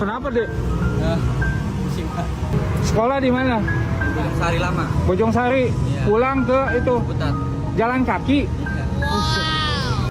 Kenapa, Dek? Pusing Pak. Sekolah di mana? Bojong Sari lama. Bojong Sari. Iya. Pulang ke itu Putat. jalan kaki.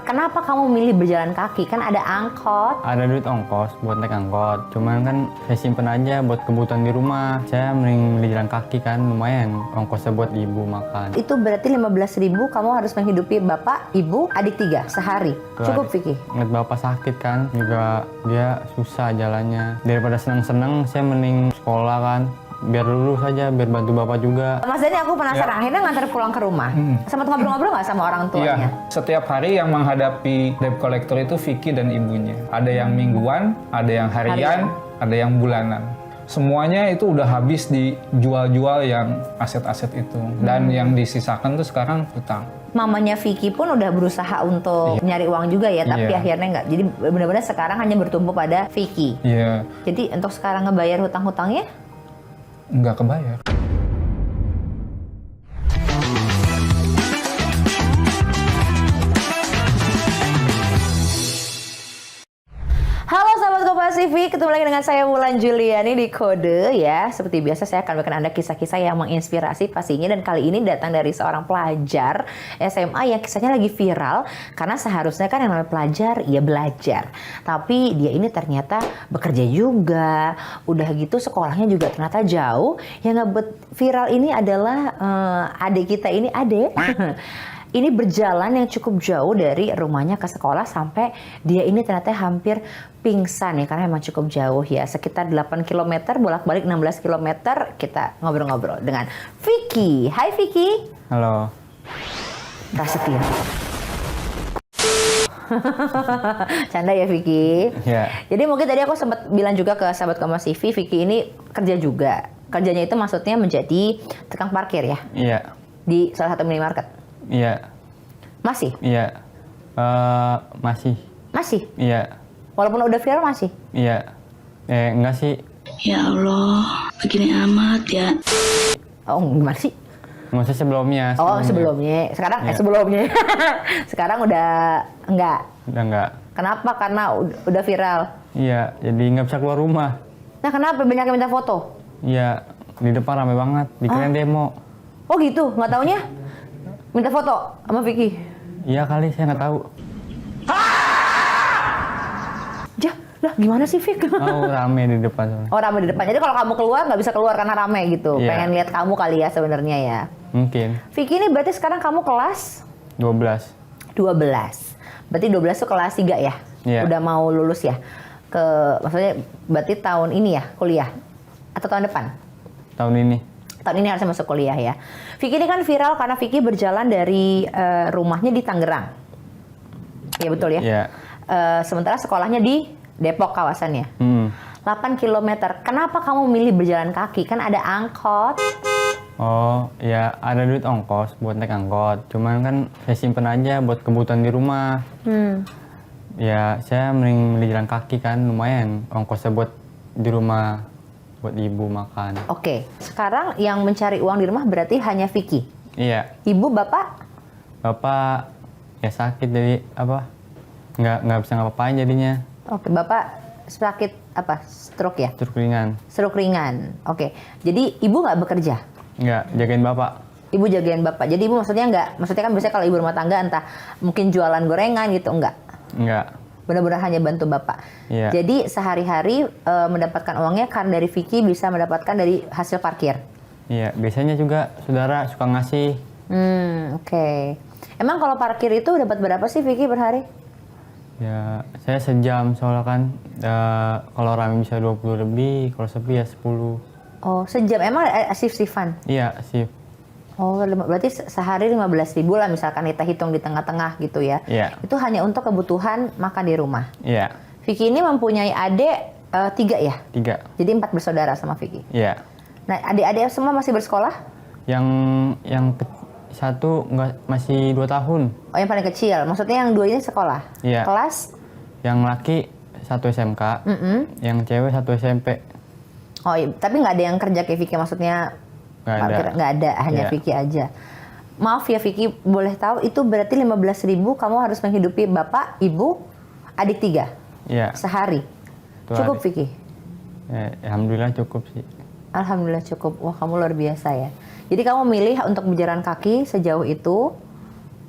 Kenapa kamu milih berjalan kaki? Kan ada angkot. Ada duit ongkos buat naik angkot, cuman kan saya simpen aja buat kebutuhan di rumah. Saya mending beli jalan kaki kan, lumayan ongkosnya buat ibu makan. Itu berarti 15.000 kamu harus menghidupi bapak, ibu, adik 3 sehari. Cukup, Vicky? Ngeliat bapak sakit kan, juga dia susah jalannya. Daripada seneng-seneng, saya mending sekolah kan. Biar lulus saja, biar bantu bapak juga. Mas Dani, aku penasaran. Akhirnya ngantar pulang ke rumah. Sempat ngobrol-ngobrol nggak sama orang tuanya? Iya, setiap hari yang menghadapi debt collector itu Vicky dan ibunya. Ada yang mingguan, ada yang harian, ada yang bulanan. Semuanya itu udah habis dijual-jual yang aset-aset itu. Dan yang disisakan tuh sekarang hutang. Mamanya Vicky pun udah berusaha untuk nyari uang juga ya, tapi Iya. akhirnya nggak. Jadi benar-benar sekarang hanya bertumpu pada Vicky. Iya, Jadi untuk sekarang ngebayar hutang-hutangnya, nggak kebayar. halo sahabat Kompas TV, ketemu lagi dengan saya Wulan Juliani di Kode ya. Seperti biasa saya akan berikan Anda kisah-kisah yang menginspirasi pastinya, dan kali ini datang dari seorang pelajar SMA yang kisahnya lagi viral karena seharusnya kan yang namanya pelajar ya belajar. Tapi dia ini ternyata bekerja juga, udah gitu sekolahnya juga ternyata jauh. Yang ngebuat viral ini adalah adik kita ini, Ade. Ini berjalan yang cukup jauh dari rumahnya ke sekolah sampai dia ini ternyata hampir pingsan ya, karena emang cukup jauh ya, sekitar 8 km bolak-balik 16 km. Kita ngobrol-ngobrol dengan Vicky. Hai Vicky. Halo. Prasetya. Canda ya Vicky. Ya. Jadi mungkin tadi aku sempat bilang juga ke sahabat Kompas TV, Vicky ini kerja juga. Kerjanya itu maksudnya menjadi tukang parkir ya? Iya. Di salah satu minimarket. Iya. Masih? Iya. Masih. Masih? Iya. Walaupun udah viral masih? Iya. Enggak sih. Ya Allah, begini amat ya. Oh, gimana sih? Maksudnya sebelumnya. Oh, sebelumnya. Sekarang Iya. sebelumnya. Sekarang udah enggak. Udah enggak. Kenapa? Karena udah viral. Iya, jadi nggak bisa keluar rumah. Nah, kenapa banyak yang minta foto? Iya, di depan rame banget, dikirain demo. Oh gitu, nggak taunya? Minta foto sama Vicky. Iya kali, saya nggak tahu. Jah, lah gimana sih Vicky? Oh, rame di depan soalnya. Oh, rame di depan. Jadi kalau kamu keluar nggak bisa keluar karena rame gitu. Iya. Pengen lihat kamu kali ya sebenarnya ya. Mungkin. Vicky ini berarti sekarang kamu kelas 12. 12. Berarti 12 tuh kelas 3 ya? Iya. Udah mau lulus ya? Maksudnya berarti tahun ini ya kuliah? Atau tahun depan? Tahun ini. Tahun ini harusnya masuk kuliah ya. Vicky ini kan viral karena Vicky berjalan dari rumahnya di Tangerang. Iya betul ya? Iya. Sementara sekolahnya di Depok kawasannya. 8 km. Kenapa kamu milih berjalan kaki? Kan ada angkot. Oh, ya ada duit ongkos buat naik angkot. Cuman kan saya simpen aja buat kebutuhan di rumah. Ya, saya mending beli jalan kaki kan, lumayan ongkosnya buat di rumah, buat ibu makan. Oke, sekarang yang mencari uang di rumah berarti hanya Vicky. Iya, Ibu, bapak? bapak ya sakit jadi apa? Nggak bisa ngapa-ngapain jadinya. Oke, bapak sakit apa? Stroke ya? Terus ringan. Stroke ringan. Oke, jadi ibu nggak bekerja? Nggak, jagain bapak. Ibu jagain bapak. Jadi ibu maksudnya kan biasanya kalau ibu rumah tangga entah mungkin jualan gorengan gitu, enggak? Nggak. Benar-benar hanya bantu bapak. Iya. Jadi sehari-hari mendapatkan uangnya karena dari Vicky bisa mendapatkan dari hasil parkir. Iya, biasanya juga saudara suka ngasih. Oke. Emang kalau parkir itu dapat berapa sih Vicky per hari? Ya, saya sejam soalnya kan kalau rame bisa 20 lebih, kalau sepi ya 10. Oh, sejam. Emang shift-shiftan? Iya, sih. Oh, berarti sehari 15.000 lah misalkan kita hitung di tengah-tengah gitu ya. Iya. Itu hanya untuk kebutuhan makan di rumah. Iya, Vicky ini mempunyai adik 3 ya? 3. Jadi 4 bersaudara sama Vicky. Iya. Nah, adik-adik semua masih bersekolah? Satu nggak, masih 2 tahun. Oh, yang paling kecil. Maksudnya yang 2 ini sekolah? Iya. Kelas? Yang laki 1 SMK, yang cewek 1 SMP. Oh, iya. Tapi nggak ada yang kerja kayak Vicky, maksudnya Nggak ada. Nggak ada, hanya Iya. Vicky aja. Maaf ya Vicky, boleh tahu itu berarti 15.000 kamu harus menghidupi bapak, ibu, adik 3 Iya. sehari. Itu Cukup hari. Vicky? Alhamdulillah cukup sih. Alhamdulillah cukup. Wah, kamu luar biasa ya. Jadi kamu milih untuk berjalan kaki sejauh itu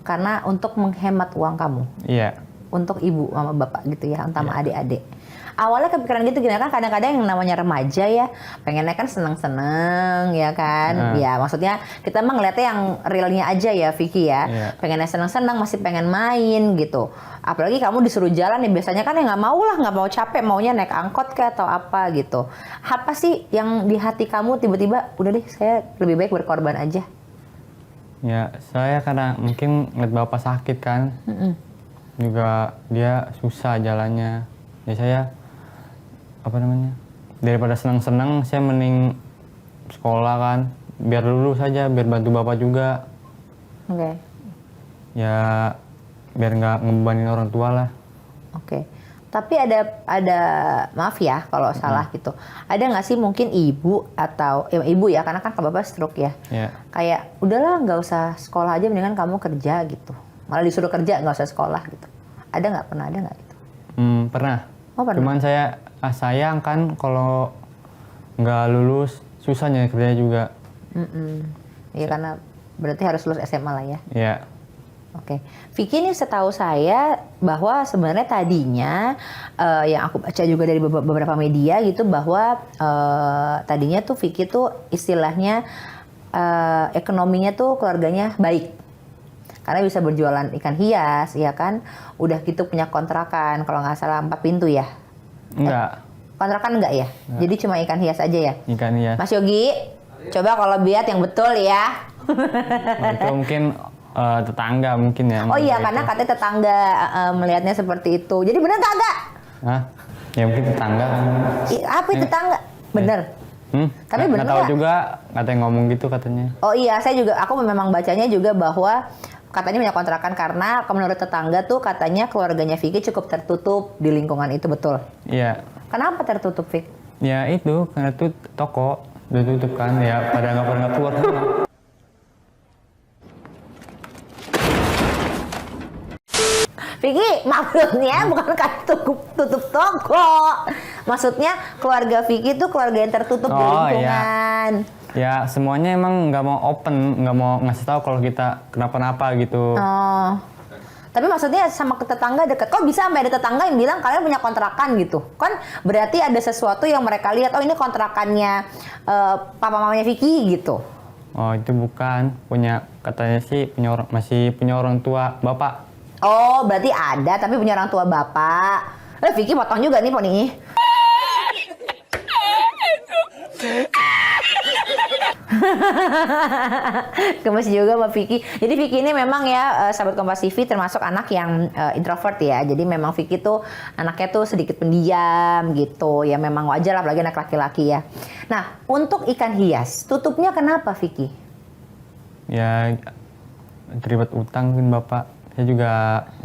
karena untuk menghemat uang kamu. Iya. Untuk ibu sama bapak gitu ya, entah sama adik-adik. Awalnya kepikiran gitu gimana, kan kadang-kadang yang namanya remaja ya, pengennya kan seneng-seneng ya kan. Ya maksudnya kita mah ngeliatnya yang realnya aja ya Vicky ya. Pengennya seneng-seneng, masih pengen main gitu. Apalagi kamu disuruh jalan ya, biasanya kan ya nggak mau lah, nggak mau capek, maunya naik angkot kayak atau apa gitu. Apa sih yang di hati kamu tiba-tiba udah deh saya lebih baik berkorban aja? Ya saya karena mungkin ngeliat bapak sakit kan. Juga dia susah jalannya. Ya saya daripada senang-senang saya mending sekolah kan, biar lulus saja, biar bantu bapak juga. Oke. Ya biar nggak ngebebanin orang tua lah. Oke. Tapi ada maaf ya kalau salah gitu. Ada nggak sih mungkin ibu atau ibu ya, karena kan bapak stroke ya. Kayak udahlah nggak usah sekolah aja, mendingan kamu kerja gitu. Malah disuruh kerja nggak usah sekolah gitu. Ada nggak, pernah ada nggak gitu? Pernah. Oh, pernah. Cuman saya sayang kan kalau nggak lulus susah nyari kerja juga. Iya karena berarti harus lulus SMA lah ya. Iya. Oke, Vicky ini setahu saya bahwa sebenarnya tadinya yang aku baca juga dari beberapa media gitu bahwa tadinya tuh Vicky tuh istilahnya ekonominya tuh keluarganya baik. Karena bisa berjualan ikan hias, ya kan? Udah gitu punya kontrakan, kalau nggak salah 4 pintu ya? Enggak. Kontrakan enggak ya? Enggak. Jadi cuma ikan hias aja ya? Ikan hias. Mas Yogi, coba kalau biat yang betul ya. Itu mungkin tetangga mungkin ya. Oh iya, karena katanya tetangga melihatnya seperti itu. Jadi bener kagak? Hah? Ya mungkin tetangga. Apa itu tetangga? Bener. Tapi bener nggak tahu nggak? juga, katanya ngomong gitu katanya. Oh iya, aku memang bacanya juga bahwa katanya punya kontrakan karena menurut tetangga tuh katanya keluarganya Vicky cukup tertutup di lingkungan itu, betul? Iya. Kenapa tertutup, Vicky? Ya itu, karena itu toko udah tutup kan, ya pada nggak pernah keluar semua. Vicky, maksudnya bukan kan tutup toko. Maksudnya keluarga Vicky tuh keluarga yang tertutup di lingkungan. Ya semuanya emang nggak mau open, nggak mau ngasih tahu kalau kita kenapa-napa gitu. Oh. Tapi maksudnya sama tetangga deket. Kok bisa sampai ada tetangga yang bilang kalian punya kontrakan gitu? Kan berarti ada sesuatu yang mereka lihat. Oh ini kontrakannya papa mamanya Vicky gitu. Oh itu bukan, katanya sih masih punya orang tua bapak. Oh berarti ada tapi punya orang tua bapak. Vicky potong juga nih poninya. Gemes juga sama Vicky. Jadi Vicky ini memang ya sahabat Kompas TV termasuk anak yang introvert ya. Jadi memang Vicky tuh anaknya tuh sedikit pendiam gitu. Ya memang wajar lah, apalagi anak laki-laki ya. Nah untuk ikan hias tutupnya kenapa Vicky? Ya terlibat utang kan bapak. Saya juga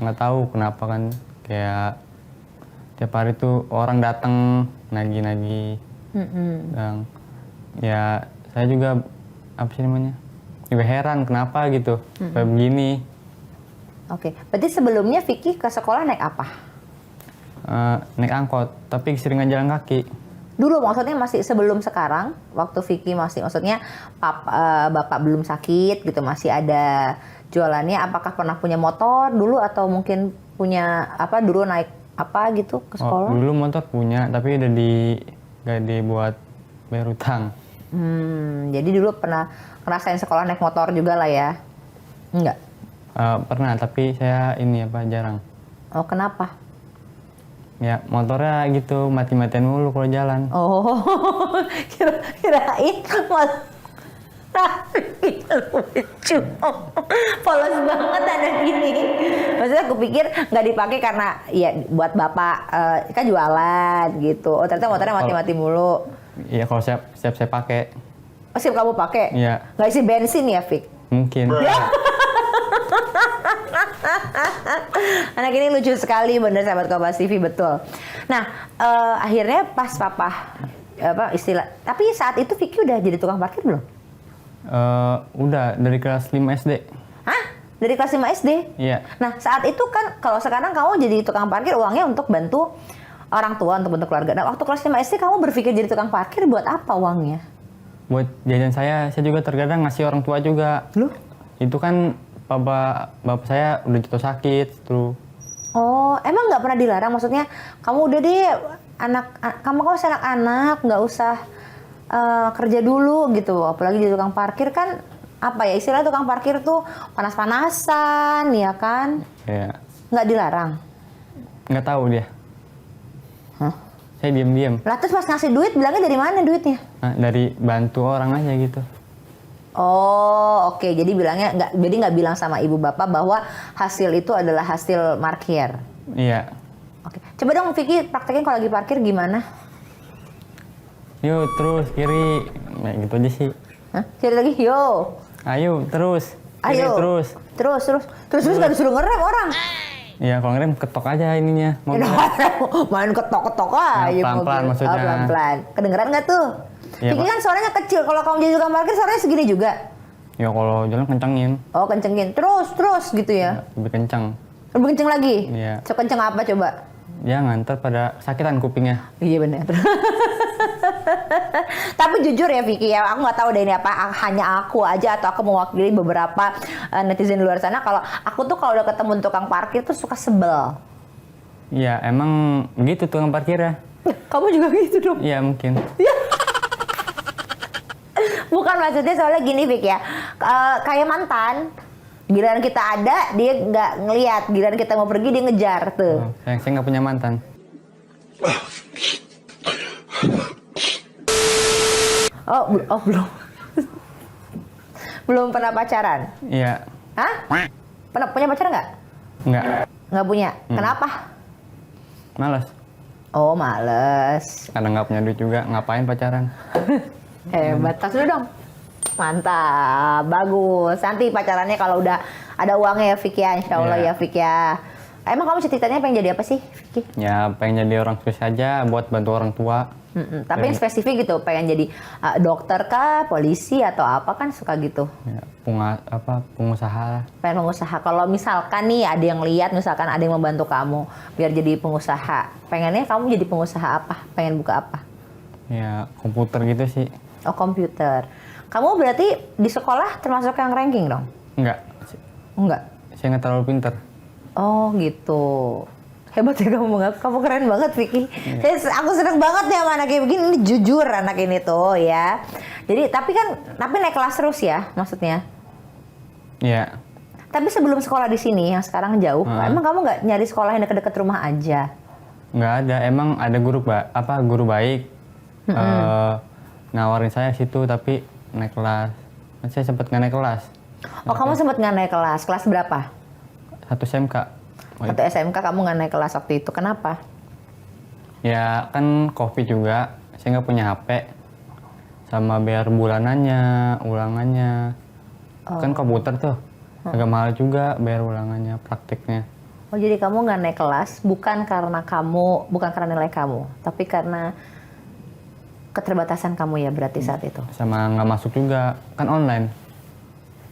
nggak tahu kenapa kan, kayak tiap hari tuh orang datang nagih-nagih. Dan ya saya juga juga heran kenapa gitu kayak begini. Oke, berarti sebelumnya Vicky ke sekolah naik apa? Naik angkot, tapi seringan jalan kaki. Dulu maksudnya masih sebelum sekarang, waktu Vicky masih maksudnya bapak belum sakit gitu, masih ada jualannya. Apakah pernah punya motor dulu atau mungkin punya dulu naik apa gitu ke sekolah? Dulu motor punya, tapi udah gak dibuat bayar utang. Jadi dulu pernah ngerasain sekolah naik motor juga lah ya? Enggak? Pernah, tapi saya jarang. Oh kenapa? Ya motornya gitu mati-matian mulu kalau jalan. Oh kirain lucu, polos banget anak ini. Maksudnya aku pikir nggak dipakai karena ya buat bapak kan jualan gitu. Oh ternyata motornya mati-mati mulu. Iya kalau siap saya pakai. Oh siap kamu pakai? Iya. Nggak isi bensin ya Fik? Mungkin. Anak ini lucu sekali bener sahabat Kompas TV, betul. Nah akhirnya pas papa tapi saat itu Vicky udah jadi tukang parkir belum? Udah dari kelas 5 SD. Hah? Dari kelas 5 SD? Iya. Nah saat itu kan kalau sekarang kamu jadi tukang parkir uangnya untuk bantu orang tua untuk bentuk keluarga. Nah, waktu kelas 5 SD kamu berpikir jadi tukang parkir buat apa uangnya? Buat jajan saya juga terkadang ngasih orang tua juga. Loh? Itu kan bapak saya udah jatuh sakit tuh. Oh, emang nggak pernah dilarang? Maksudnya kamu udah deh kamu masih anak-anak, nggak usah kerja dulu gitu. Apalagi di tukang parkir kan apa ya istilah tukang parkir tuh panas-panasan ya kan? Iya. Nggak dilarang? Nggak tahu dia. Hah? Saya diam-diam. Lah terus pas ngasih duit bilangnya dari mana duitnya? Nah, dari bantu orang aja gitu. Oh, oke. Jadi nggak bilang sama ibu bapak bahwa hasil itu adalah hasil parkir. Iya. Oke. Coba dong Vicky praktekin kalau lagi parkir gimana? Yuk terus kiri. Nah, gitu aja sih. Hah? Kiri lagi, yo. Ayo terus. Kiri Ayo. terus. Terus nggak disuruh ngerem orang. Iya, kalau ngerem ketok aja ininya. Main ketok-ketok aja. Pelan-pelan mobil. maksudnya. Oh, pelan-pelan. Kedengeran nggak tuh? Iya, Vicky Pak. kan suaranya kecil. Kalau kamu jadi tukang parkir suaranya segini juga. Ya kalau jalan kencengin. Oh, kencengin. Terus gitu ya. Lebih kenceng. Lebih kenceng lagi? Iya. Sekenceng apa coba? Jangan, ntar pada sakitan kupingnya. Iya benar. Tapi jujur ya Vicky ya, aku nggak tahu deh ini apa hanya aku aja atau aku mewakili beberapa netizen luar sana. Kalau aku tuh kalau udah ketemu tukang parkir tuh suka sebel. Iya, emang begitu tukang parkir ya. Kamu juga gitu dong? Iya mungkin. Bukan maksudnya soalnya gini Vicky ya, kayak mantan. Giliran kita ada, dia nggak ngelihat. Giliran kita mau pergi, dia ngejar tuh. Oh, saya nggak punya mantan. Oh belum. Belum pernah pacaran? Iya. Hah? Pernah punya pacar nggak? Nggak. Nggak punya. Kenapa? Males. Oh males. Karena nggak punya duit juga. Ngapain pacaran? Hebat, tas dulu dong. Mantap, bagus. Nanti pacarannya kalau udah ada uangnya ya Vicky ya, insya Allah Iya. ya Vicky ya. Emang kamu ceritanya pengen jadi apa sih Vicky? Ya pengen jadi orang sukses aja buat bantu orang tua. Tapi yang spesifik gitu, pengen jadi dokter kah, polisi atau apa kan suka gitu. Ya, pengusaha lah. Pengen pengusaha. Kalau misalkan nih ada yang lihat, misalkan ada yang membantu kamu biar jadi pengusaha. Pengennya kamu jadi pengusaha apa? Pengen buka apa? Ya komputer gitu sih. Oh komputer. Kamu berarti di sekolah termasuk yang ranking dong? Enggak. Enggak. Saya nggak terlalu pinter. Oh gitu. Hebat ya kamu mengaku. Kamu keren banget Vicky. Aku seneng banget ya sama anak kayak begini. Ini jujur anak ini tuh ya. Jadi tapi naik kelas terus ya maksudnya. Iya. Tapi sebelum sekolah di sini yang sekarang jauh, emang kamu nggak nyari sekolah yang dekat-dekat rumah aja? Nggak ada. Emang ada guru baik. Nawarin saya situ tapi naik kelas. Saya sempat nggak naik kelas. Oh kamu sempat nggak naik kelas? Kelas berapa? 1 SMK. Waktu SMK kamu nggak naik kelas waktu itu. Kenapa? Ya kan COVID juga. Saya nggak punya HP. Sama bayar bulanannya, ulangannya. Kan komputer tuh. Agak mahal juga bayar ulangannya, praktiknya. Oh jadi kamu nggak naik kelas bukan karena nilai kamu, tapi karena keterbatasan kamu ya berarti saat itu. Sama nggak masuk juga, kan online.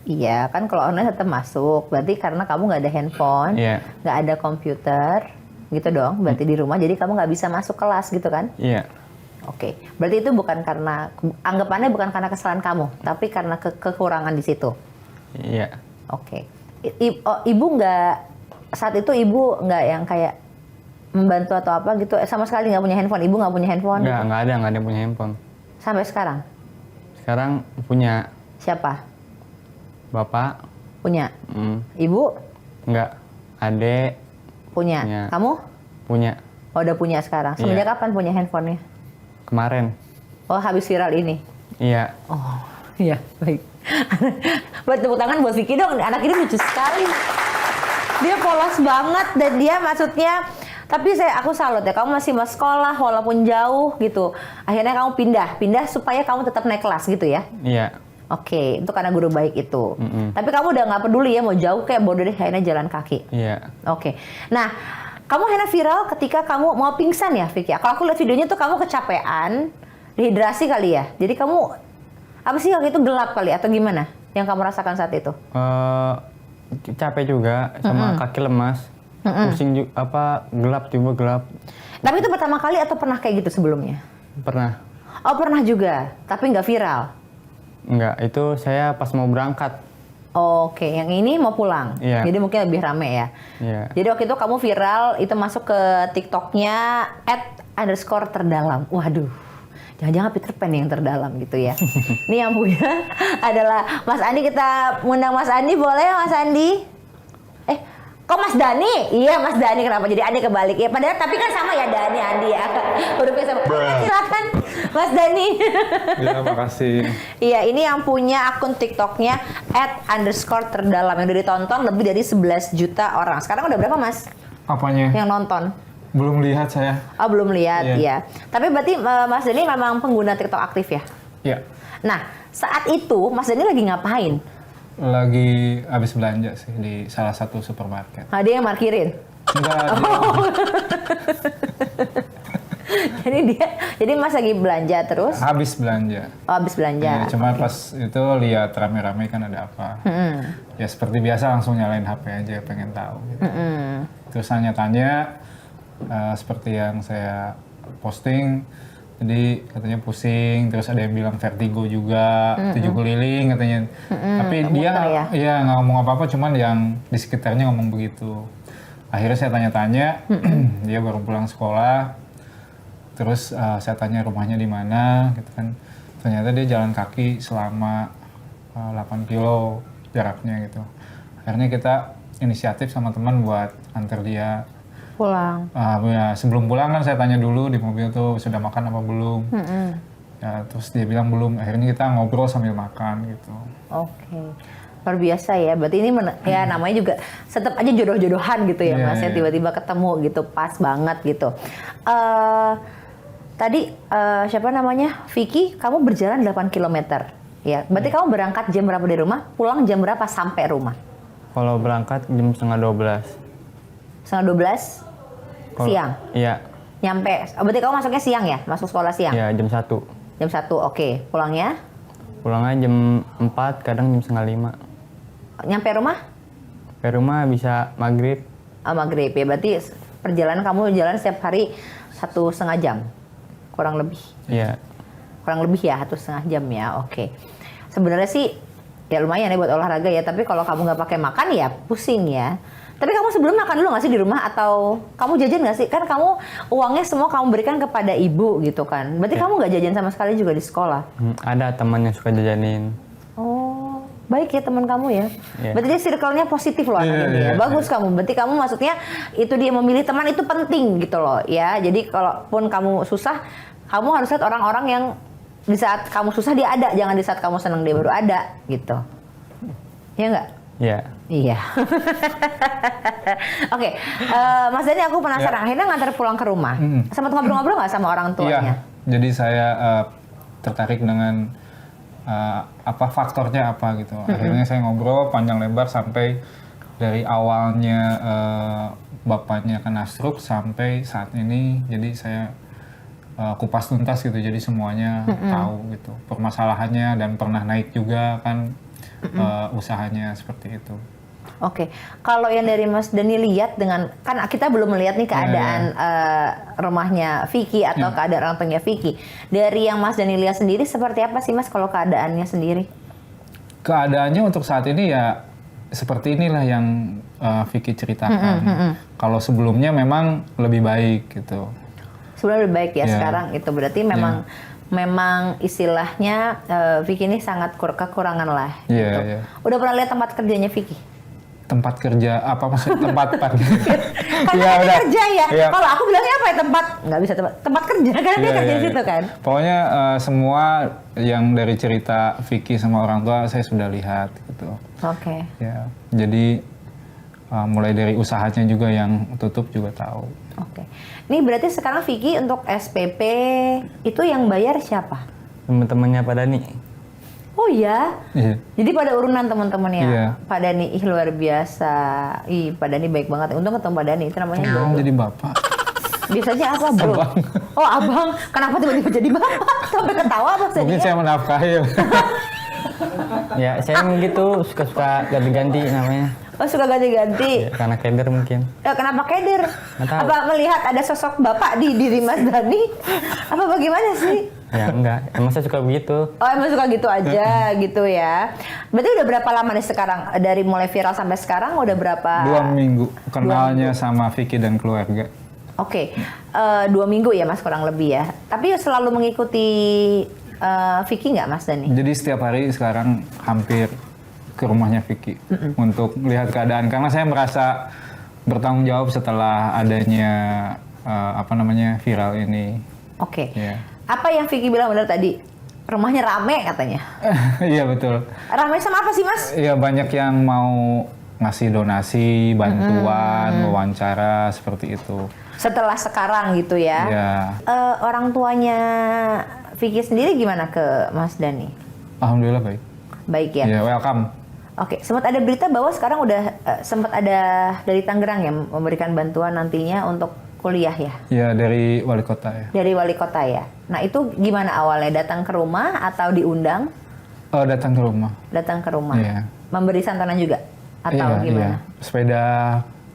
Iya kan kalau online tetap masuk, berarti karena kamu nggak ada handphone, Iya. nggak ada komputer, gitu dong. Berarti di rumah jadi kamu nggak bisa masuk kelas gitu kan? Iya. Oke, berarti itu bukan karena anggapannya bukan karena kesalahan kamu, tapi karena kekurangan di situ. Iya. Oke, ibu nggak saat itu ibu nggak yang kayak membantu atau apa gitu, sama sekali nggak punya handphone. Ibu nggak punya handphone? Nggak ada yang punya handphone. Sampai sekarang? Sekarang punya Siapa? bapak, Punya? Ibu? nggak, adek, Punya? Punya. Kamu? punya Oh, udah punya sekarang. Semenjak Iya. kapan punya handphonenya? kemarin. Oh, habis viral ini? Iya. Oh, iya, baik. Buat tepuk tangan buat Vicky dong, anak ini lucu sekali. Dia polos banget dan dia maksudnya, tapi aku salut ya, kamu masih mau sekolah walaupun jauh gitu. Akhirnya kamu pindah supaya kamu tetap naik kelas gitu ya? Iya. Oke, itu karena guru baik itu. Tapi kamu udah nggak peduli ya mau jauh kayak bodoh deh, akhirnya jalan kaki. Iya. Oke, nah kamu akhirnya viral ketika kamu mau pingsan ya Vicky? Kalau aku lihat videonya tuh kamu kecapean, dehidrasi kali ya. Jadi kamu apa sih waktu itu gelap kali atau gimana yang kamu rasakan saat itu? Capek juga sama kaki lemas. Pusing juga, gelap tiba gelap. Tapi itu pertama kali atau pernah kayak gitu sebelumnya? Pernah. Oh pernah juga, tapi nggak viral. Enggak, itu saya pas mau berangkat. Oke, yang ini mau pulang. Iya. Jadi mungkin lebih rame ya. Iya. Jadi waktu itu kamu viral, itu masuk ke TikToknya @_terdalam. Waduh, jangan-jangan Peter Pan yang terdalam gitu ya. Ini yang punya adalah Mas Andi. Kita undang Mas Andi, boleh Mas Andi? Kok Mas Dani? Iya Mas Dani, kenapa jadi Andi kebalik? Ya padahal tapi kan sama ya Dani, Andi ya. Hurufnya sama. Silakan Mas Dani. Ya, makasih. Iya, ini yang punya akun TikToknya @_terdalam yang udah ditonton lebih dari 11 juta orang. Sekarang udah berapa Mas Apanya? yang nonton? Belum lihat saya. Oh belum lihat, Iya. ya. Tapi berarti Mas Dani memang pengguna TikTok aktif ya? Ya, Nah, saat itu Mas Dani lagi ngapain? lagi habis belanja sih di salah satu supermarket. Nah, dia yang markirin. Enggak, Jadi Mas lagi belanja terus? habis belanja. Oh, habis belanja. Ya, cuma pas itu lihat rame-rame kan ada apa. Ya seperti biasa langsung nyalain HP aja, pengen tahu. Gitu. Terus tanya-tanya, seperti yang saya posting, jadi katanya pusing, terus ada yang bilang vertigo juga, 7 keliling katanya. Tapi dia ya nggak ngomong apa-apa, cuman yang di sekitarnya ngomong begitu. Akhirnya saya tanya-tanya, dia baru pulang sekolah, terus saya tanya rumahnya di mana, gitu kan. Ternyata dia jalan kaki selama 8 kilo jaraknya gitu. Akhirnya kita inisiatif sama teman buat antar dia Pulang. Ya, sebelum pulang kan saya tanya dulu di mobil tuh sudah makan apa belum. Ya, terus dia bilang belum. Akhirnya kita ngobrol sambil makan gitu. Oke. Luar biasa ya. Berarti ini ya namanya juga tetap aja jodoh-jodohan gitu ya Mas. Ya tiba-tiba ketemu gitu, pas banget gitu. Tadi siapa namanya? Vicky, kamu berjalan 8 km. Ya, berarti kamu berangkat jam berapa dari rumah? Pulang jam berapa sampai rumah? Kalau berangkat jam setengah 12. Setengah 12 siang? Iya. Nyampe, berarti kamu masuknya siang ya? Masuk sekolah siang? Iya, jam 1. Jam 1, oke. Pulangnya? Pulangnya jam 4, kadang jam setengah 5. Nyampe rumah? Ke rumah bisa maghrib. Maghrib ya, berarti perjalanan kamu jalan setiap hari 1,5 jam? Kurang lebih? Iya. Kurang lebih ya, 1,5 jam ya, oke. Sebenarnya sih, ya lumayan ya buat olahraga ya, tapi kalau kamu nggak pakai makan ya pusing ya. Tapi kamu sebelum makan dulu nggak sih di rumah atau kamu jajan nggak sih? Kan kamu uangnya semua kamu berikan kepada ibu gitu kan. Berarti kamu nggak jajan sama sekali juga di sekolah? Ada teman yang suka jajanin. Oh, baik ya teman kamu ya. Yeah. Berarti dia circle-nya positif loh anak ini ya. Bagus kamu. Berarti kamu maksudnya itu dia memilih teman itu penting gitu loh ya. Jadi kalaupun kamu susah, kamu harus lihat orang-orang yang di saat kamu susah dia ada, jangan di saat kamu senang dia baru ada gitu. Ya nggak? Iya. Iya. Oke, Mas Dani aku penasaran. Akhirnya ngantar pulang ke rumah. Sempat ngobrol-ngobrol nggak sama orang tuanya? Iya, jadi saya tertarik dengan apa faktornya apa gitu. Akhirnya saya ngobrol panjang lebar sampai dari awalnya bapaknya kena stroke sampai saat ini. Jadi saya kupas tuntas gitu. Jadi semuanya tahu gitu permasalahannya dan pernah naik juga kan usahanya seperti itu. Oke, kalau yang dari Mas Dani lihat dengan kan kita belum melihat nih keadaan rumahnya Vicky atau keadaan orang tuanya Vicky. Dari yang Mas Dani lihat sendiri seperti apa sih Mas kalau keadaannya sendiri? Keadaannya untuk saat ini ya seperti inilah yang Vicky ceritakan. Kalau sebelumnya memang lebih baik gitu. Sebelumnya lebih baik ya sekarang itu berarti memang istilahnya Vicky ini sangat kekurangan lah. Gitu. Udah pernah lihat tempat kerjanya Vicky? Tempat kerja apa maksudnya tempat parkir? Karena dia kerja ya. Kalau aku bilangnya apa ya tempat nggak bisa tempat kerja karena dia kerja di situ kan. Pokoknya semua yang dari cerita Vicky sama orang tua saya sudah lihat gitu. Oke. Ya, jadi mulai dari usahanya juga yang tutup juga tahu. Oke. Ini berarti sekarang Vicky untuk SPP itu yang bayar siapa? Teman-temannya Pak Dani. Oh ya, jadi pada urunan teman-temannya Pak Dani, luar biasa. Pak Dani baik banget. Untung ketemu Pak Dani, itu namanya Abang jadi bapak. Biasanya apa bro? Abang. Oh abang, kenapa tiba-tiba jadi bapak? Sampai ketawa maksudnya? Mungkin saya menafkahi. Ya saya gitu suka-suka ganti-ganti namanya. Oh, suka ganti-ganti. Ya, karena keder mungkin. Kenapa keder? Nggak tahu. Apa melihat ada sosok bapak di diri Mas Dani? Apa bagaimana sih? Ya enggak, emang saya suka begitu. Oh, emang suka gitu aja gitu ya. Berarti udah berapa lama nih sekarang? Dari mulai viral sampai sekarang udah berapa? 2 minggu kenalnya sama Vicky dan keluarga. Oke, 2 minggu ya Mas kurang lebih ya. Tapi selalu mengikuti Vicky nggak Mas Dani? Jadi setiap hari sekarang hampir ke rumahnya Vicky untuk melihat keadaan, karena saya merasa bertanggung jawab setelah adanya viral ini. Oke. Ya. Apa yang Vicky bilang benar tadi? Rumahnya rame katanya. Iya betul. Rame sama apa sih Mas? Iya, banyak yang mau ngasih donasi, bantuan, wawancara seperti itu. Setelah sekarang gitu ya. Iya. Orang tuanya Vicky sendiri gimana ke Mas Dani? Alhamdulillah baik. Baik ya. Iya, welcome. Oke, sempat ada berita bahwa sekarang udah sempat ada dari Tangerang yang memberikan bantuan nantinya untuk kuliah ya. Iya, dari wali kota ya. Dari wali kota ya. Nah, itu gimana awalnya? Datang ke rumah atau diundang? Oh, datang ke rumah. Datang ke rumah. Iya. Memberi santanan juga atau Iya, gimana? iya. Sepeda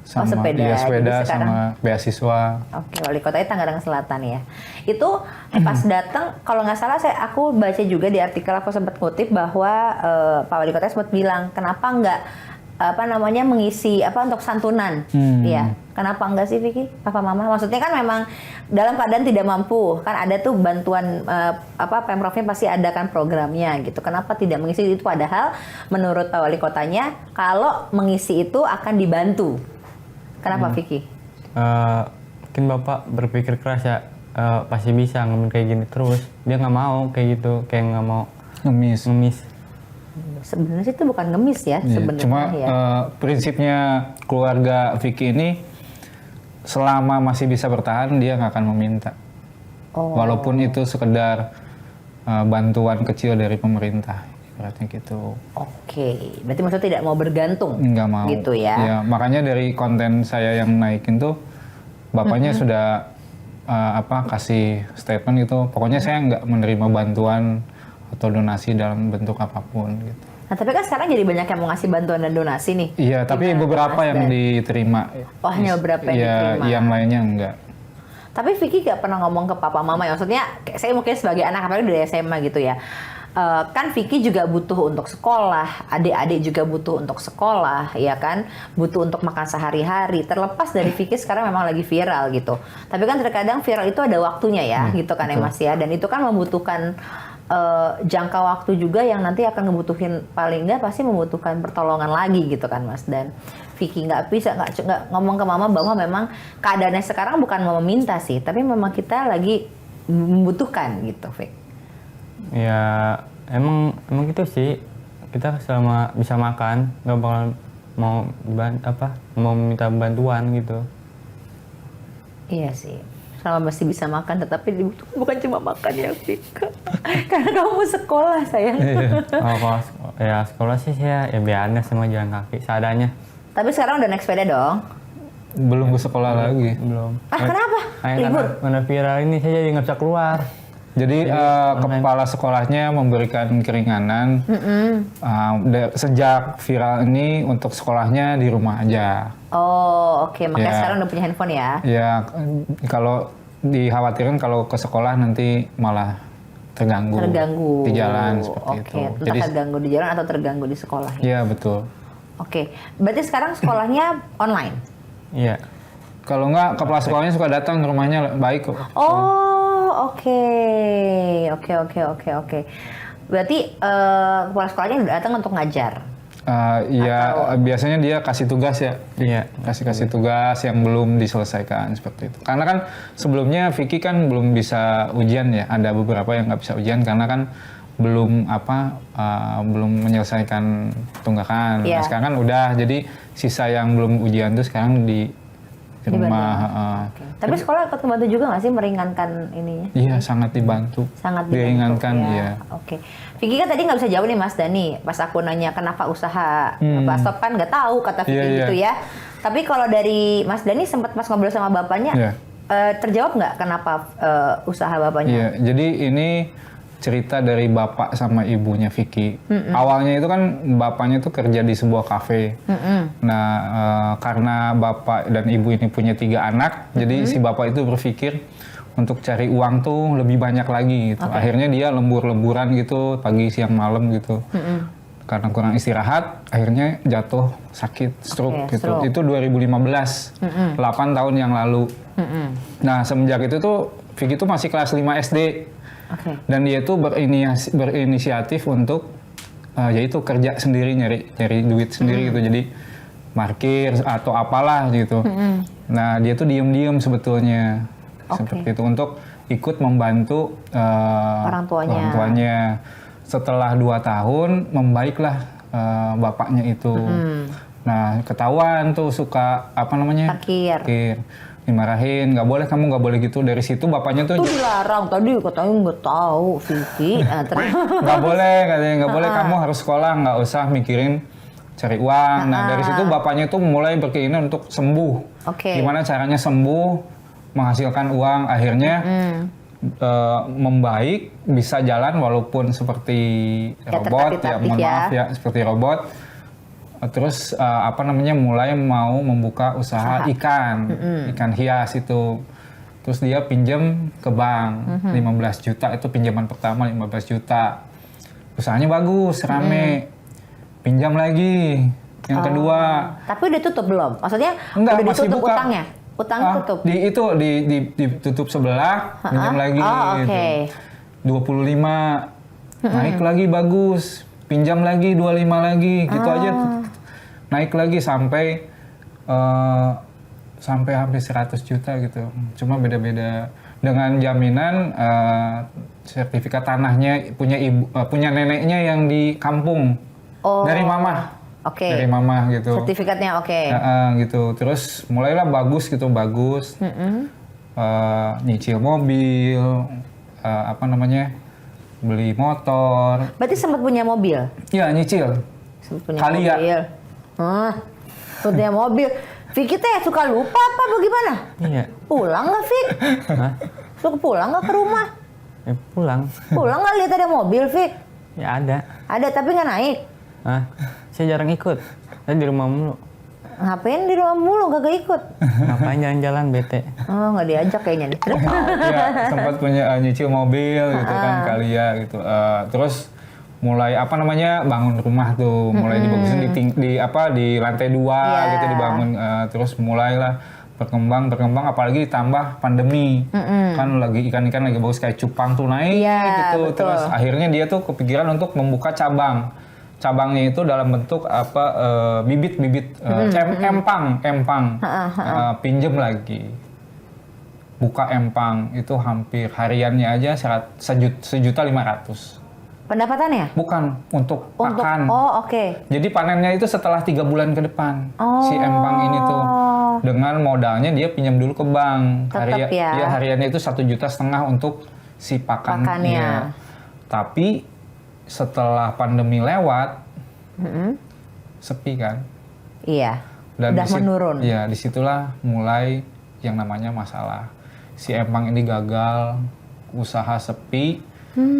sama sepeda. iya, sepeda Jadi sekarang- sama beasiswa. Oke, wali kotanya Tangerang Selatan ya. Itu pas datang, kalau nggak salah aku baca juga di artikel, aku sempat kutip bahwa Pak Wali Kota sempat bilang kenapa nggak mengisi untuk santunan, ya. Kenapa nggak sih Vicky, Papa Mama? Maksudnya kan memang dalam keadaan tidak mampu, kan ada tuh bantuan Pemprovnya pasti ada kan programnya gitu. Kenapa tidak mengisi itu? Padahal menurut Pak Wali Kotanya kalau mengisi itu akan dibantu. Kenapa Vicky? Mungkin Bapak berpikir keras ya, pasti bisa ngomong kayak gini terus. Dia nggak mau kayak gitu, kayak nggak mau ngemis. Sebenarnya sih itu bukan ngemis ya, Iya, sebenarnya cuma ya. prinsipnya keluarga Vicky ini selama masih bisa bertahan dia nggak akan meminta. Oh. Walaupun itu sekedar bantuan kecil dari pemerintah, ibaratnya gitu. Oke, berarti maksudnya tidak mau bergantung. Nggak mau. Gitu ya. Ya, makanya dari konten saya yang naikin tuh bapaknya sudah kasih statement gitu. Pokoknya saya nggak menerima bantuan atau donasi dalam bentuk apapun gitu. Nah, tapi kan sekarang jadi banyak yang mau ngasih bantuan dan donasi nih. Iya, tapi Gimana, beberapa Mas yang Dan? diterima. Oh, hanya beberapa yang Iya, diterima. yang lainnya enggak. Tapi Vicky gak pernah ngomong ke papa mama ya, maksudnya saya mungkin sebagai anak apalagi dari SMA gitu ya. Kan Vicky juga butuh untuk sekolah, adik-adik juga butuh untuk sekolah, ya kan, butuh untuk makan sehari-hari. Terlepas dari Vicky sekarang memang lagi viral gitu. Tapi kan terkadang viral itu ada waktunya ya, gitu kan ya Mas ya. Dan itu kan membutuhkan jangka waktu juga yang nanti akan ngebutuhin, paling nggak pasti membutuhkan pertolongan lagi gitu kan Mas. Dan Vicky nggak ngomong ke mama bahwa memang keadaannya sekarang bukan mau meminta sih, tapi memang kita lagi membutuhkan gitu, Vicky. Ya emang gitu sih, kita selama bisa makan nggak bakal mau minta bantuan gitu. Iya sih, selama masih bisa makan, tetapi dibutuhkan bukan cuma makan ya Vika. Karena kamu sekolah sayang. Kalau sekolah sih saya ya biarnya sama jalan kaki seadanya. Tapi sekarang udah naik sepeda dong? Belum ke sekolah lagi. Belum. Kenapa? Libur? Karena viral ini saya jadi nggak bisa keluar. Jadi kepala sekolahnya memberikan keringanan sejak viral ini untuk sekolahnya di rumah aja. Oh oke, makanya Ya. sekarang udah punya handphone ya? Ya kalau dikhawatirkan kalau ke sekolah nanti malah terganggu di jalan seperti itu. Oke, entah terganggu di jalan atau terganggu di sekolah. Iya betul. Oke, berarti sekarang sekolahnya online? Iya. Kalau nggak kepala sekolahnya suka datang ke rumahnya, baik kok. Oh, oke. Berarti kepala sekolahnya udah datang untuk ngajar? Iya, biasanya dia kasih tugas ya. Iya. Kasih tugas yang belum diselesaikan seperti itu. Karena kan sebelumnya Vicky kan belum bisa ujian ya. Ada beberapa yang nggak bisa ujian karena kan belum belum menyelesaikan tunggakan. Iya. Nah, sekarang kan udah, jadi sisa yang belum ujian tuh sekarang di rumah. Oke. Tapi sekolah ikut membantu juga nggak sih meringankan ininya? Iya, sangat dibantu. Sangat dibantu, diringankan, ya. iya. Oke. Vicky kan tadi nggak bisa jawab nih Mas Dani. Pas aku nanya kenapa usaha stop kan nggak tahu kata Vicky Iya, gitu iya. ya. Tapi kalau dari Mas Dani sempat pas ngobrol sama bapaknya, Iya. terjawab nggak kenapa usaha bapaknya? Iya, jadi ini cerita dari bapak sama ibunya Vicky. Awalnya itu kan bapaknya itu kerja di sebuah kafe. Nah, karena bapak dan ibu ini punya 3 anak, jadi si bapak itu berpikir untuk cari uang tuh lebih banyak lagi gitu. Akhirnya dia lembur-lemburan gitu, pagi, siang, malam gitu. Karena kurang istirahat, akhirnya jatuh sakit, stroke gitu. stroke. Itu 2015, 8 tahun yang lalu. Nah, semenjak itu tuh Vicky tuh masih kelas 5 SD. Dan dia tuh berinisiatif untuk yaitu kerja sendiri, nyari duit sendiri gitu. Jadi parkir atau apalah gitu. Nah, dia tuh diem-diem sebetulnya. Seperti itu untuk ikut membantu Orang tuanya. Setelah 2 tahun membaiklah bapaknya itu. Nah, ketahuan tuh suka Parkir. Dimarahin, kamu nggak boleh gitu. Dari situ bapaknya tuh Itu dilarang tadi katanya nggak tahu Vicky. nggak boleh katanya, nggak boleh, kamu harus sekolah, nggak usah mikirin cari uang. Nah, dari situ bapaknya tuh mulai berkeinginan untuk sembuh. Gimana caranya sembuh, menghasilkan uang, akhirnya membaik, bisa jalan walaupun seperti robot, ya mohon maaf ya, seperti robot. Terus mulai mau membuka usaha ikan hias itu. Terus dia pinjam ke bank 15 juta, itu pinjaman pertama 15 juta. Usahanya bagus, rame. Pinjam lagi yang kedua. Tapi udah tutup belum? Maksudnya Enggak, udah masih ditutup buka. utangnya? Utang tutup? Ditutup sebelah, pinjam lagi. Gitu. 25, naik lagi bagus. Pinjam lagi 25 lagi, gitu aja. Naik lagi sampai hampir 100 juta gitu. Cuma beda-beda. Dengan jaminan sertifikat tanahnya punya neneknya yang di kampung. Dari mama. Dari mama gitu. Sertifikatnya gitu. Terus mulailah bagus. Nyicil mobil, beli motor. Berarti sempat punya mobil? Iya, nyicil. Sempat punya Kalia. mobil. Punya mobil. Vicky teh suka lupa apa bagaimana? Iya. Pulang nggak, Vick? Suka pulang nggak ke rumah? Pulang. Pulang nggak lihat ada mobil, Vick? Ya ada. Ada tapi nggak naik. Saya jarang ikut. Saya di rumah mulu. Ngapain di rumah mulu gak ikut? Ngapain jalan-jalan bete. Nggak diajak kayaknya nih. Ya, sempat punya nyicil mobil gitu kan, Kalia gitu. Terus mulai bangun rumah tuh, mulai dibagusin di lantai 2 gitu dibangun. Terus mulailah berkembang, apalagi ditambah pandemi. Kan lagi ikan-ikan lagi bagus, kayak cupang tuh naik gitu. Betul. Terus akhirnya dia tuh kepikiran untuk membuka cabang. Cabangnya itu dalam bentuk bibit-bibit empang. Pinjem lagi. Buka empang itu hampir hariannya aja 1,5 juta. Pendapatannya? Bukan, untuk pakan. Jadi panennya itu setelah 3 bulan ke depan. Si empang ini tuh. Dengan modalnya dia pinjam dulu ke bank. Tetap ya. Hariannya itu 1,5 juta untuk si pakannya. Tapi setelah pandemi lewat, sepi kan? Iya. Dan udah menurun. Iya, disitulah mulai yang namanya masalah. Si empang ini gagal, usaha sepi,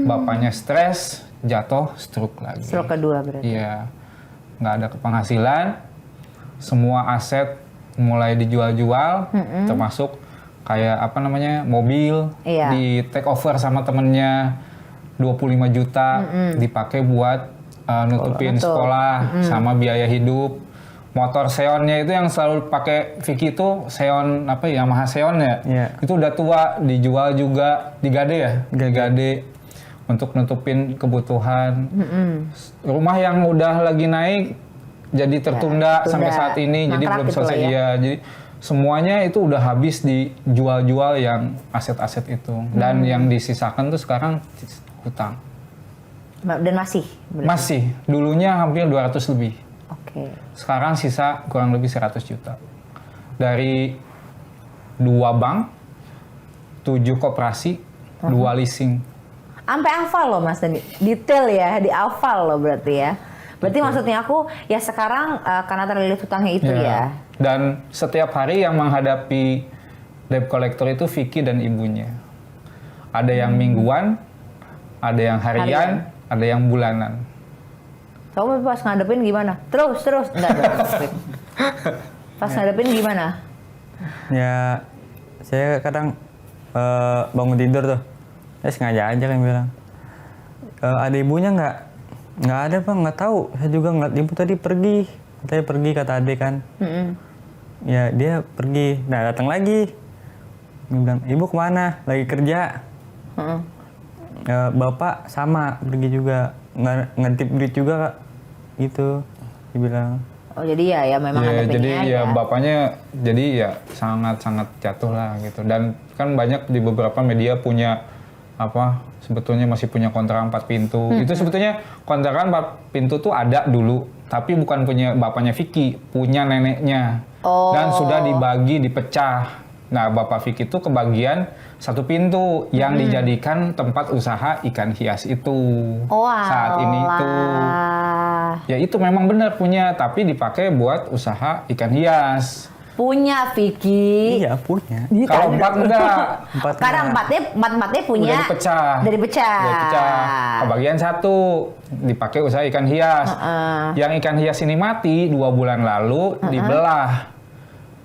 bapaknya stres, jatuh, stroke lagi. Stroke kedua berarti. Iya, nggak ada penghasilan, semua aset mulai dijual-jual, termasuk kayak mobil, di take over sama temennya. 25 juta dipakai buat nutupin sekolah sama biaya hidup. Motor Xeonnya itu yang selalu pakai Vicky itu Xeon Yamaha Xeon ya. Itu udah tua, dijual juga, digade untuk nutupin kebutuhan. Rumah yang udah lagi naik jadi tertunda sampai saat ini, jadi belum selesai. Jadi semuanya itu udah habis dijual-jual yang aset-aset itu. Dan yang disisakan tuh sekarang hutang. Dan masih? Berarti. Masih. Dulunya hampir 200 lebih. Sekarang sisa kurang lebih 100 juta. Dari 2 bank, 7 koperasi, 2 leasing. Sampai hafal loh Mas Dani. Detail ya, dihafal loh berarti ya. Berarti maksudnya aku ya sekarang karena terlilit hutangnya itu ya. Dan setiap hari yang menghadapi debt collector itu Vicky dan ibunya. Ada yang mingguan, ada yang harian, ada yang bulanan. Coba pas ngadepin gimana? Terus enggak dong. Pas ngadepin gimana? Ya saya kadang bangun tidur tuh, saya sengaja aja kan bilang, ada ibunya nggak ada Bang, nggak tahu, saya juga nggak, ibu tadi pergi, katanya pergi kata adik kan. Ya dia pergi, nah datang lagi, dia bilang ibu kemana, lagi kerja. Bapak sama pergi juga, ngintip duit juga Kak, gitu dibilang. Oh jadi ya memang Ya, ada jadi pengennya ya bapaknya jadi ya sangat jatuh lah gitu. Dan kan banyak di beberapa media punya sebetulnya masih punya kontrakan 4 pintu. Itu sebetulnya kontrakan 4 pintu tuh ada dulu, tapi bukan punya bapaknya Vicky, punya neneknya. Dan sudah dipecah. Nah, Bapak Vicky itu kebagian 1 pintu yang dijadikan tempat usaha ikan hias itu. Saat ini itu. Ya itu memang benar punya, tapi dipakai buat usaha ikan hias. Punya Vicky. Iya punya. Kalau 4 enggak. Karena empatnya punya. Udah dipecah. Udah dipecah. Kebagian 1 dipakai usaha ikan hias. Yang ikan hias ini mati 2 bulan lalu dibelah.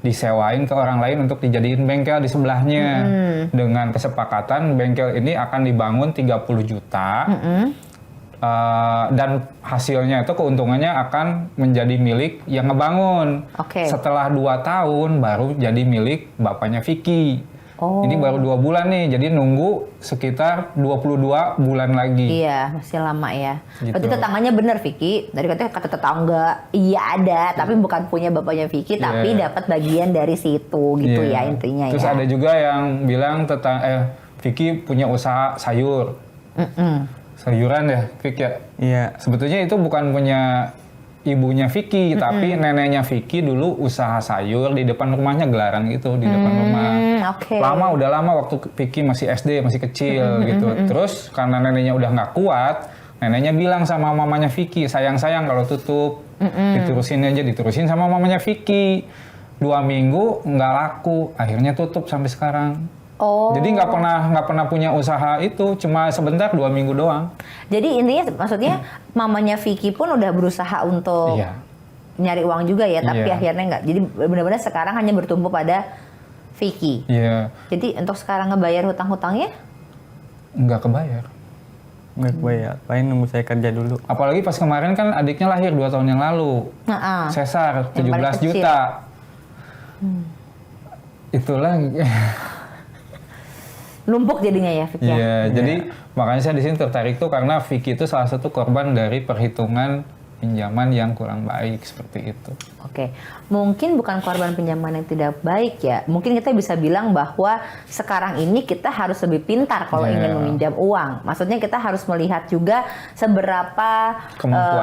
Disewain ke orang lain untuk dijadiin bengkel di sebelahnya. Dengan kesepakatan bengkel ini akan dibangun 30 juta. Dan hasilnya itu keuntungannya akan menjadi milik yang ngebangun. Setelah 2 tahun baru jadi milik bapaknya Vicky. Ini baru 2 bulan nih, jadi nunggu sekitar 22 bulan lagi. Iya, masih lama ya. Gitu. Berarti tetangganya benar Vicky. Dari kata tetangga, iya ada, tapi bukan punya bapaknya Vicky, tapi dapat bagian dari situ gitu ya intinya. Terus ada juga yang bilang Vicky punya usaha sayur. Sayuran ya, Vicky ya? Iya. Sebetulnya itu bukan punya ibunya Vicky, tapi neneknya Vicky dulu usaha sayur di depan rumahnya, gelaran gitu di depan rumah. Udah lama waktu Vicky masih SD, masih kecil gitu. Terus karena neneknya udah nggak kuat, neneknya bilang sama mamanya Vicky, sayang kalau tutup, diterusin sama mamanya Vicky. 2 minggu nggak laku, akhirnya tutup sampai sekarang. Jadi nggak pernah punya usaha itu, cuma sebentar 2 minggu doang. Jadi intinya maksudnya mamanya Vicky pun udah berusaha untuk nyari uang juga ya, tapi akhirnya nggak. Jadi benar-benar sekarang hanya bertumpu pada Vicky. Jadi untuk sekarang ngebayar hutang-hutangnya? Nggak kebayar. Paling nunggu saya kerja dulu. Apalagi pas kemarin kan adiknya lahir 2 tahun yang lalu. Sesar 17 juta. Itulah. Numpuk jadinya ya Vicky. Jadi makanya saya di sini tertarik tuh karena Vicky itu salah satu korban dari perhitungan pinjaman yang kurang baik seperti itu. Mungkin bukan korban pinjaman yang tidak baik ya. Mungkin kita bisa bilang bahwa sekarang ini kita harus lebih pintar kalau ingin meminjam uang. Maksudnya kita harus melihat juga seberapa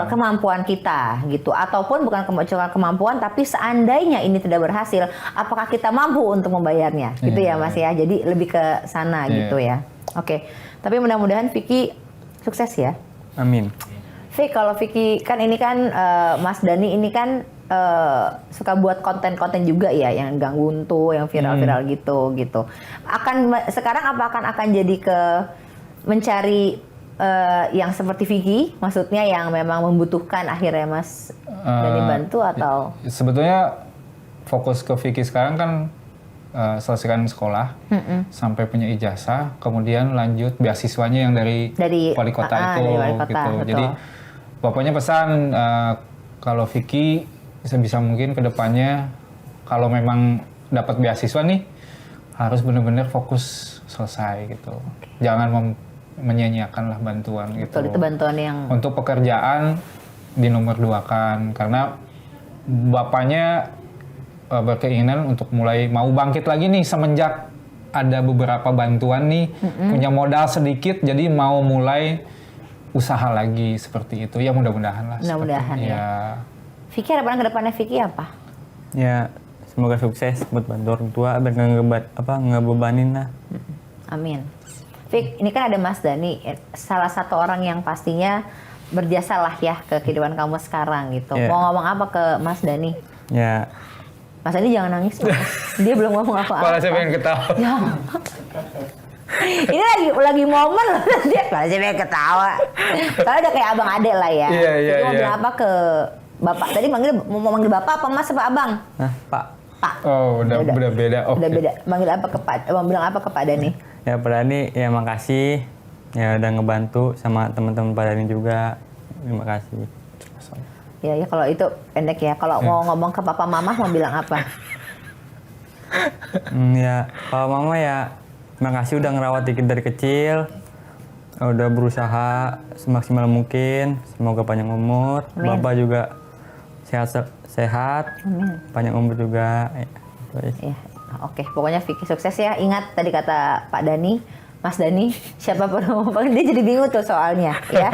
kemampuan kita gitu. Ataupun bukan cuma kemampuan, tapi seandainya ini tidak berhasil, apakah kita mampu untuk membayarnya? Gitu ya Mas ya. Jadi lebih ke sana gitu ya. Tapi mudah-mudahan Vicky sukses ya. Amin. Vicky, kalau Vicky kan ini kan Mas Dhani ini kan suka buat konten-konten juga ya yang gangguntu, yang viral-viral gitu. Sekarang akan jadi ke mencari yang seperti Vicky, maksudnya yang memang membutuhkan akhirnya Mas Dhani bantu atau? Sebetulnya fokus ke Vicky sekarang kan selesaikan sekolah sampai punya ijazah, kemudian lanjut beasiswanya yang dari wali kota itu, gitu. Jadi bapaknya pesan kalau Vicky sebisa mungkin ke depannya kalau memang dapat beasiswa nih harus benar-benar fokus selesai gitu. Jangan menyia-nyiakan lah bantuan gitu. Betul, itu bantuan yang untuk pekerjaan dinomor 2-kan karena bapaknya berkeinginan untuk mulai mau bangkit lagi nih semenjak ada beberapa bantuan nih, punya modal sedikit jadi mau mulai usaha lagi seperti itu. Ya mudah-mudahan lah. Mudah-mudahan ya. Vicky, harapan ke depannya Vicky apa? Ya semoga sukses buat bantu orang tua dan ngebebanin lah. Amin. Vicky, ini kan ada Mas Dhani, salah satu orang yang pastinya berjasa lah ya ke kehidupan kamu sekarang gitu. Mau ngomong apa ke Mas Dhani? Ya. Mas Dhani jangan nangis Mas. Dia belum ngomong apa-apa. Malah saya pengen ketawa. Ini lagi momen loh. Dia masih pengen ketawa. Soalnya udah kayak abang ade lah ya. Iya, iya, Jadi mau iya. bilang apa ke bapak? Tadi mau manggil bapak apa mas apa abang? Nah, Pak. Pak. Oh, udah beda. Oke. Udah beda. Manggil apa ke Pak? Mau bilang apa ke Pak Dani? Ya Pak Dani, ya makasih. Ya udah ngebantu sama teman-teman Pak Dani juga. Terima kasih. Ya kalau itu pendek ya. Kalau mau ngomong ke papa mama mau bilang apa? Ya, kalau mama ya makasih udah ngerawat dikit dari kecil. Udah berusaha semaksimal mungkin. Semoga panjang umur. Amin. Bapak juga sehat. Amin. Panjang umur juga. Ya, itu aja. Ya, oke. Pokoknya Vicky sukses ya. Ingat tadi kata Pak Dani, Mas Dani, siapapun dia jadi bingung tuh soalnya ya.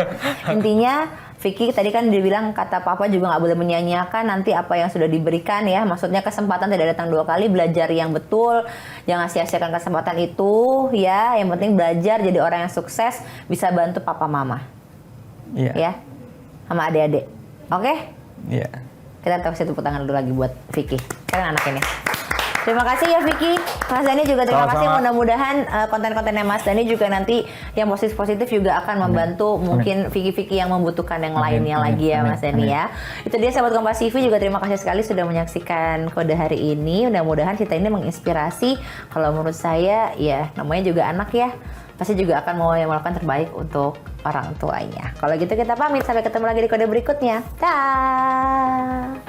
Intinya Vicky tadi kan dia bilang kata papa juga nggak boleh menyanyiakan nanti apa yang sudah diberikan ya. Maksudnya kesempatan tidak datang 2 kali, belajar yang betul. Jangan sia-siakan kesempatan itu ya. Yang penting belajar jadi orang yang sukses, bisa bantu papa mama. Iya. Ya. Sama adik-adik. Oke? Iya. Kita kasih tepuk tangan dulu lagi buat Vicky. Keren anak ini. Terima kasih ya Vicky. Mas Dani juga terima kasih. Sama-sama. Mudah-mudahan konten-kontennya Mas Dani juga nanti yang positif-positif juga akan membantu mungkin Vicky-Vicky yang membutuhkan yang lainnya lagi ya Mas Dani ya. Itu dia sahabat Kompas TV, juga terima kasih sekali sudah menyaksikan Kode hari ini. Mudah-mudahan cerita ini menginspirasi. Kalau menurut saya ya namanya juga anak ya. Pasti juga akan mau melakukan terbaik untuk orang tuanya. Kalau gitu kita pamit, sampai ketemu lagi di kode berikutnya. Dah.